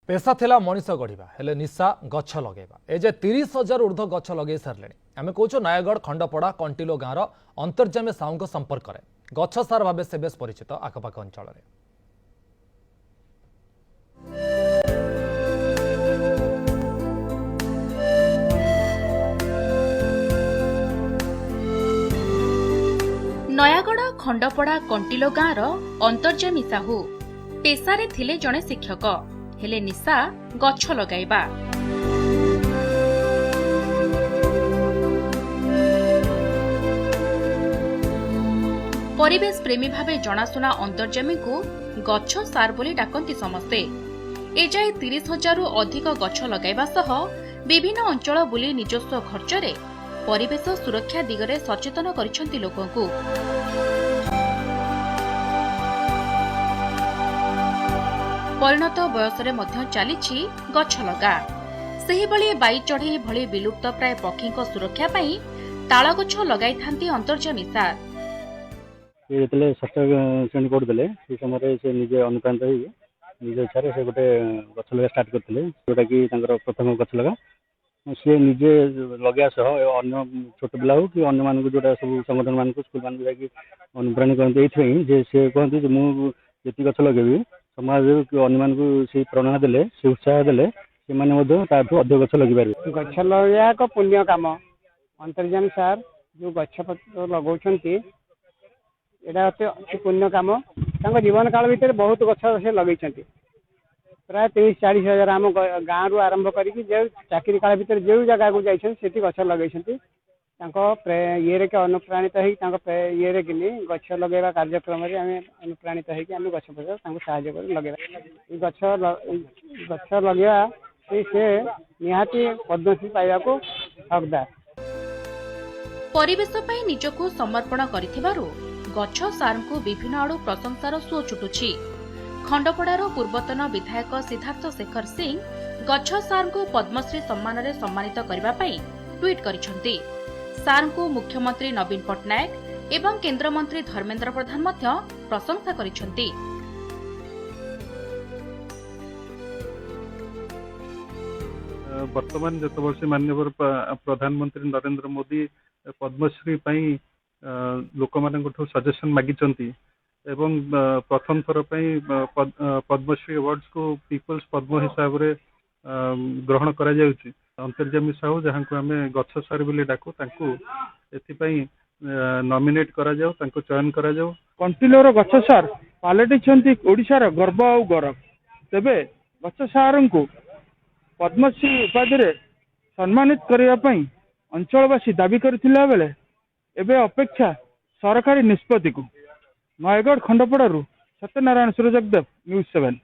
पेशा थिला मनीष गढ़ा हेले निशा गछ लगेबा एजे 30,000 ऊर्ध्व गछ लगे सारे आम कहूँ नयगढ़ खंडपड़ा कंटिलो गाँवर अंतर्जामी साहू संपर्क में गछ सार भाव से बेस परिचित आखपाख अंचल में। नयागढ़ खंडपड़ा कंटिलो गाँवर अंतर्जामी साहू पेशारे थिले जणे शिक्षक हेले निशा गछ लगाइबा। परिवेश प्रेमी भावे जनाशुना अंतर्जामी को गछ सार बोली डाकंती समस्ते। एजाए 30,000 रु अधिक गछ लगाइबा सह विभिन्न अंचल बुली निजस्व खर्चरे परिवेश सुरक्षा दिगरे सचेतन करिसंती लोकंकु। परिणत बयसरे मध्य चलीछि गछ लगा। सेहिभଳି बाई चढ़ई भଳି विलुप्त प्राय पक्षीक सुरक्षा पई ताଳ गछ लगाई थांती अंतर्जामी सार। ये षष्ठ श्रेणी पढ़ुले से समय से निजे अनुप्राणित हो निज इच्छा से गोटे गछ लगा स्टार्ट करते जोटा कि प्रथम गछ लगा सी निजे लगे सह अन्य छोट पिला हो कि अन्य मानक जोटा सब संगठन मान स्कूल मान जाकि अनुप्राणित करते ये सी कहते जी गछ लगे समाज अन्य मानक से प्रेरणा देले से उत्साह देले से अधिक गछ लगे पारे। गछ लगा एक पुण्य काम अंतर्जामी सार जो गछ लगौंती एटा अति पुण्य काम जीवन काल भितर बहुत गछ से लगे प्राय 30-40 हजार आम गाँव रु आरंभ करके चाकरी काल भितर जो जगह को जाती गछ लगे ये अनुप्राणित ये गछ लगेगा कार्यक्रम अनुप्राणित होगी गछ साहय लगे गछ लगे से निहाती पद्मश्री पाइबा को हकदार। परिवेश पई निजको समर्पण करिथिबारु गछ सारंकु विभिन्न आड़ु प्रशंसार सुओ छुटुछि। खंडपड़ार पूर्वतन विधायक सिद्धार्थ शेखर सिंह गछ सारंकु पद्मश्री सम्मान रे सम्मानित करबा पई ट्वीट करिसंती। सारंकु मुख्यमंत्री नवीन पट्टनायक एवं केंद्र मंत्री धर्मेंद्र प्रधान मध्य प्रशंसा करिसंती। वर्तमान जत वर्ष माननीय प्रधानमंत्री नरेंद्र मोदी पद्मश्री पई लोक मानक सजेशन मागिचंती एवं प्रथम थर पद्मश्री अवार्ड्स को पीपल्स पद्म हिसाब रे ग्रहण करा जाउची। अंतर्जामी साहू जहां को आमे गछ सार बोली डाकू तांको एथिपई नॉमिनेट करा जाऊ तांको चयन करा जाऊ। कंटिलोर गछ सार पालटिछंती ओडिशार गर्व और गौरव। तेबे गछ सारंकु पद्मश्री उपाधि रे सम्मानित करिया पई अंचलवासी दाबी करथिला बेले एबे अपेक्षा सरकारी निष्पत्ति को। नयगढ़ खंडपड़ारू सत्यनारायण सूर्यजगदेव न्यूज 7।